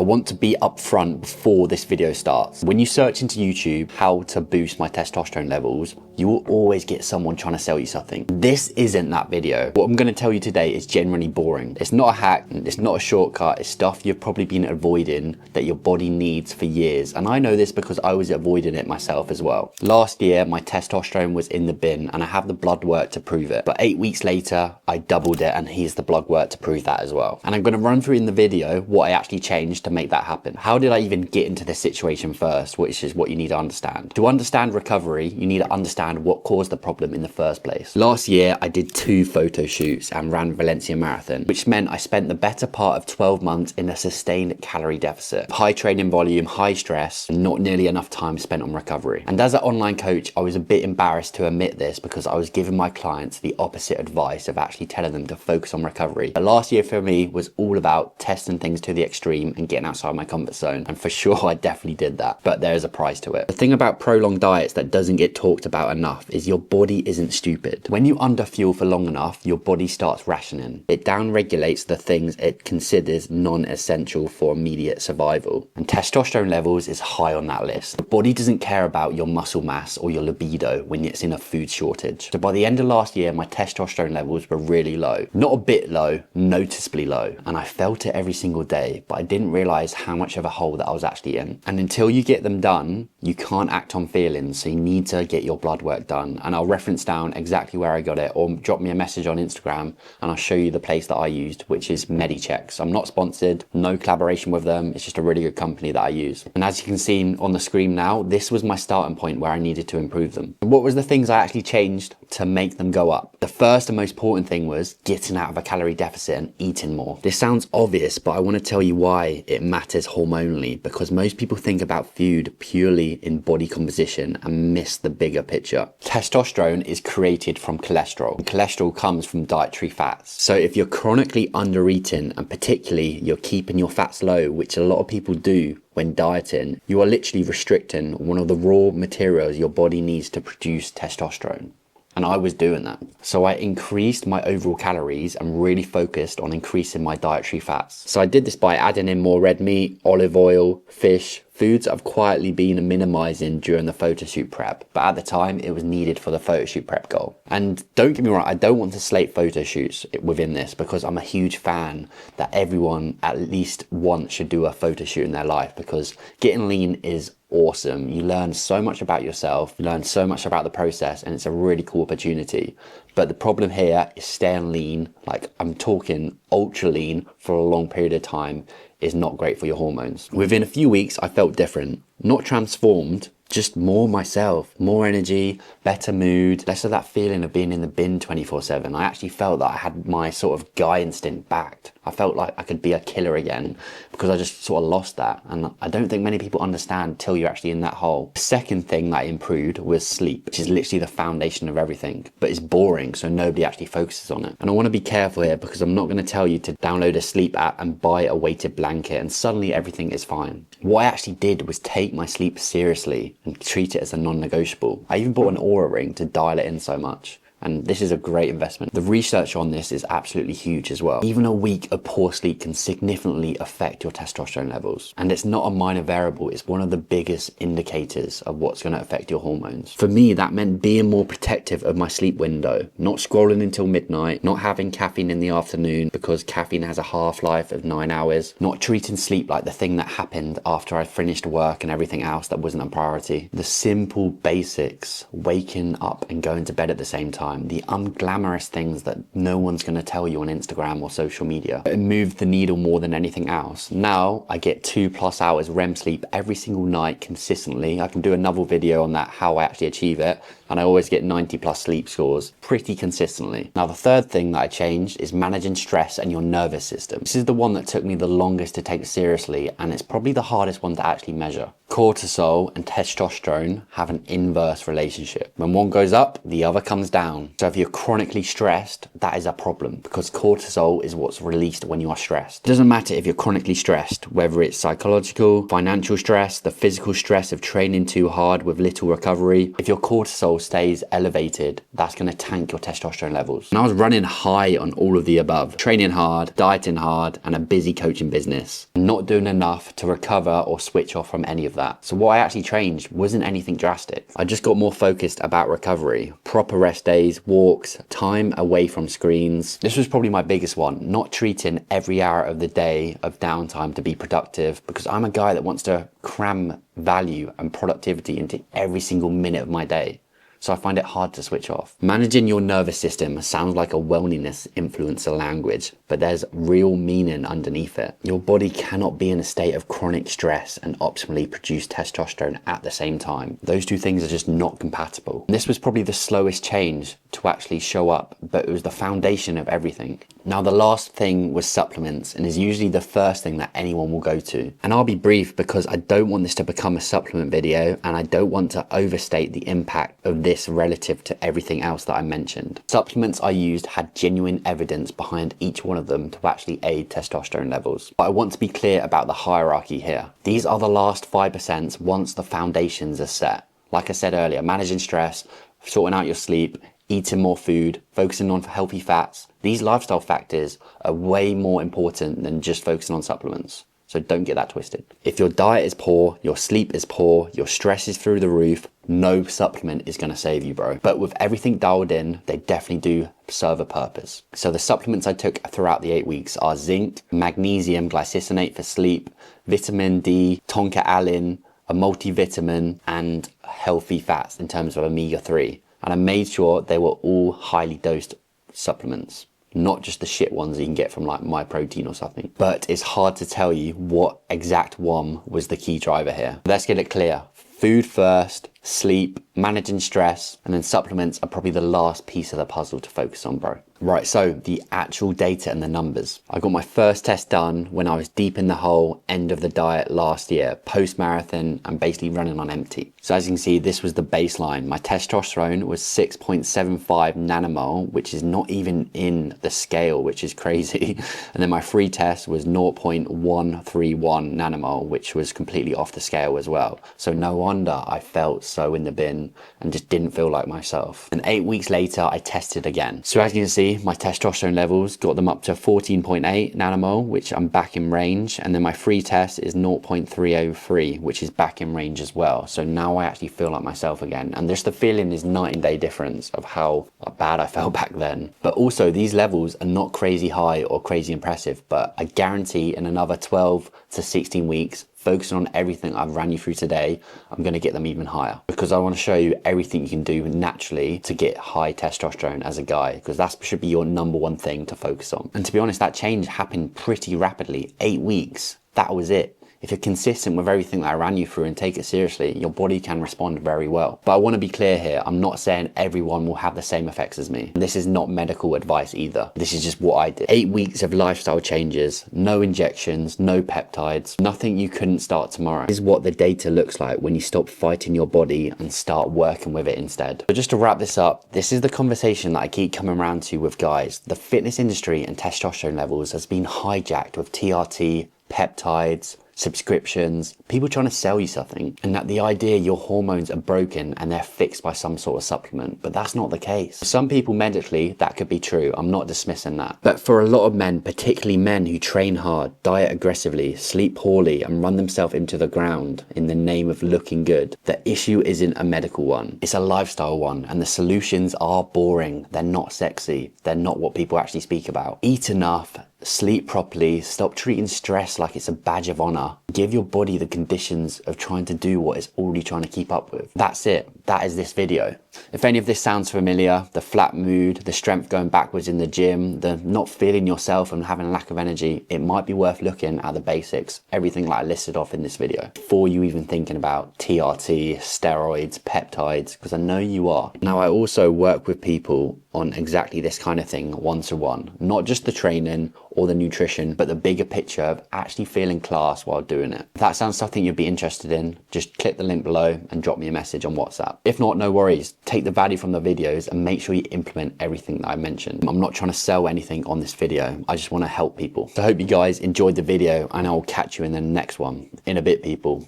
I want to be upfront before this video starts. When you search into YouTube how to boost my testosterone levels, you will always get someone trying to sell you something. This isn't that video. What I'm going to tell you today is genuinely boring. It's not a hack, it's not a shortcut, it's stuff you've probably been avoiding that your body needs for years. And I know this because I was avoiding it myself as well. Last year, my testosterone was in the bin and I have the blood work to prove it. But 8 weeks later, I doubled it and here's the blood work to prove that as well. And I'm going to run through in the video what I actually changed to make that happen. How did I even get into this situation first, which is what you need to understand. To understand recovery, you need to understand what caused the problem in the first place. Last year, I did 2 photo shoots and ran Valencia Marathon, which meant I spent the better part of 12 months in a sustained calorie deficit. High training volume, high stress, and not nearly enough time spent on recovery. And as an online coach, I was a bit embarrassed to admit this because I was giving my clients the opposite advice of actually telling them to focus on recovery. But last year for me was all about testing things to the extreme and getting outside my comfort zone. And for sure, I definitely did that. But there is a price to it. The thing about prolonged diets that doesn't get talked about enough is your body isn't stupid. When you underfuel for long enough, your body starts rationing. It downregulates the things it considers non-essential for immediate survival. And testosterone levels is high on that list. The body doesn't care about your muscle mass or your libido when it's in a food shortage. So by the end of last year, my testosterone levels were really low. Not a bit low, noticeably low. And I felt it every single day, but I didn't realize how much of a hole that I was actually in. And until you get them done, you can't act on feelings. So you need to get your blood work done. And I'll reference down exactly where I got it, or drop me a message on Instagram and I'll show you the place that I used, which is MediChecks. I'm not sponsored, no collaboration with them. It's just a really good company that I use. And as you can see on the screen now, this was my starting point where I needed to improve them. What was the things I actually changed to make them go up? The first and most important thing was getting out of a calorie deficit and eating more. This sounds obvious, but I want to tell you why it matters hormonally, because most people think about food purely in body composition and miss the bigger picture. Testosterone is created from cholesterol. And cholesterol comes from dietary fats. So if you're chronically under eating, and particularly you're keeping your fats low, which a lot of people do when dieting, you are literally restricting one of the raw materials your body needs to produce testosterone. And I was doing that. So I increased my overall calories and really focused on increasing my dietary fats. So I did this by adding in more red meat, olive oil, fish, foods I've quietly been minimizing during the photo shoot prep, but at the time it was needed for the photo shoot prep goal. And don't get me wrong, I don't want to slate photo shoots within this because I'm a huge fan that everyone at least once should do a photo shoot in their life, because getting lean is awesome. You learn so much about yourself, you learn so much about the process, and it's a really cool opportunity. But the problem here is staying lean, like I'm talking ultra lean for a long period of time, is not great for your hormones. Within a few weeks, I felt different, not transformed, just more myself, more energy, better mood, less of that feeling of being in the bin 24/7. I actually felt that I had my sort of guy instinct backed. I felt like I could be a killer again because I just sort of lost that. And I don't think many people understand till you're actually in that hole. The second thing that I improved was sleep, which is literally the foundation of everything, but it's boring, so nobody actually focuses on it. And I want to be careful here because I'm not going to tell you to download a sleep app and buy a weighted blanket and suddenly everything is fine. What I actually did was take my sleep seriously and treat it as a non-negotiable. I even bought an Oura ring to dial it in so much. And this is a great investment. The research on this is absolutely huge as well. Even a week of poor sleep can significantly affect your testosterone levels. And it's not a minor variable, it's one of the biggest indicators of what's going to affect your hormones. For me, that meant being more protective of my sleep window, not scrolling until midnight, not having caffeine in the afternoon because caffeine has a half-life of 9 hours, not treating sleep like the thing that happened after I finished work and everything else that wasn't a priority. The simple basics, waking up and going to bed at the same time, the unglamorous things that no one's going to tell you on Instagram or social media. It moved the needle more than anything else. Now I get 2+ hours REM sleep every single night consistently. I can do another video on that, how I actually achieve it. And I always get 90+ sleep scores pretty consistently. Now the third thing that I changed is managing stress and your nervous system. This is the one that took me the longest to take seriously, and it's probably the hardest one to actually measure. Cortisol and testosterone have an inverse relationship. When one goes up, the other comes down. So if you're chronically stressed, that is a problem because cortisol is what's released when you are stressed. It doesn't matter if you're chronically stressed, whether it's psychological, financial stress, the physical stress of training too hard with little recovery. If your cortisol stays elevated, that's going to tank your testosterone levels. And I was running high on all of the above, training hard, dieting hard, and a busy coaching business, not doing enough to recover or switch off from any of that. So what I actually changed wasn't anything drastic. I just got more focused about recovery, proper rest days, walks, time away from screens. This was probably my biggest one, not treating every hour of the day of downtime to be productive, because I'm a guy that wants to cram value and productivity into every single minute of my day. So I find it hard to switch off. Managing your nervous system sounds like a wellness influencer language, but there's real meaning underneath it. Your body cannot be in a state of chronic stress and optimally produce testosterone at the same time. Those two things are just not compatible. And this was probably the slowest change to actually show up, but it was the foundation of everything. Now, the last thing was supplements, and is usually the first thing that anyone will go to. And I'll be brief because I don't want this to become a supplement video, and I don't want to overstate the impact of this relative to everything else that I mentioned. Supplements I used had genuine evidence behind each one of them to actually aid testosterone levels. But I want to be clear about the hierarchy here. These are the last 5% once the foundations are set. Like I said earlier, managing stress, sorting out your sleep, eating more food, focusing on healthy fats. These lifestyle factors are way more important than just focusing on supplements. So don't get that twisted. If your diet is poor, your sleep is poor, your stress is through the roof, no supplement is going to save you, bro. But with everything dialed in, they definitely do serve a purpose. So the supplements I took throughout the 8 weeks are zinc, magnesium glycisinate for sleep, vitamin D, tonka alin, a multivitamin, and healthy fats in terms of omega-3. And I made sure they were all highly dosed supplements, not just the shit ones you can get from like MyProtein or something. But it's hard to tell you what exact one was the key driver here. Let's get it clear. Food first, sleep, managing stress, and then supplements are probably the last piece of the puzzle to focus on, bro. Right, so the actual data and the numbers. I got my first test done when I was deep in the hole, end of the diet last year, post-marathon, and basically running on empty. So as you can see, this was the baseline. My testosterone was 6.75 nanomole, which is not even in the scale, which is crazy. And then my free test was 0.131 nanomole, which was completely off the scale as well. So no wonder I felt so in the bin and just didn't feel like myself. And 8 weeks later, I tested again. So as you can see, my testosterone levels got them up to 14.8 nanomole, which I'm back in range. And then my free test is 0.303, which is back in range as well. So now I actually feel like myself again. And just the feeling is night and day difference of how bad I felt back then. But also these levels are not crazy high or crazy impressive, but I guarantee in another 12 to 16 weeks, focusing on everything I've ran you through today, I'm going to get them even higher, because I want to show you everything you can do naturally to get high testosterone as a guy, because that should be your number one thing to focus on. And to be honest, that change happened pretty rapidly. 8 weeks, that was it. If you're consistent with everything that I ran you through and take it seriously, your body can respond very well. But I want to be clear here, I'm not saying everyone will have the same effects as me. This is not medical advice either. This is just what I did. 8 weeks of lifestyle changes, no injections, no peptides, nothing you couldn't start tomorrow. This is what the data looks like when you stop fighting your body and start working with it instead. But just to wrap this up, this is the conversation that I keep coming around to with guys. The fitness industry and testosterone levels has been hijacked with TRT, peptides, subscriptions, people trying to sell you something, and that the idea your hormones are broken and they're fixed by some sort of supplement. But that's not the case. For some people medically, that could be true. I'm not dismissing that. But for a lot of men, particularly men who train hard, diet aggressively, sleep poorly, and run themselves into the ground in the name of looking good, the issue isn't a medical one. It's a lifestyle one, and the solutions are boring. They're not sexy. They're not what people actually speak about. Eat enough, sleep properly, stop treating stress like it's a badge of honor. Give your body the conditions of trying to do what it's already trying to keep up with. That's it. That is this video. If any of this sounds familiar, the flat mood, the strength going backwards in the gym, the not feeling yourself and having a lack of energy, it might be worth looking at the basics, everything like I listed off in this video, before you even thinking about TRT, steroids, peptides, because I know you are. Now, I also work with people on exactly this kind of thing one-to-one, not just the training or the nutrition, but the bigger picture of actually feeling class while doing it. If that sounds something you'd be interested in, just click the link below and drop me a message on WhatsApp. If not, no worries. Take the value from the videos and make sure you implement everything that I mentioned. I'm not trying to sell anything on this video. I just want to help people. So I hope you guys enjoyed the video, and I will catch you in the next one. In a bit, people.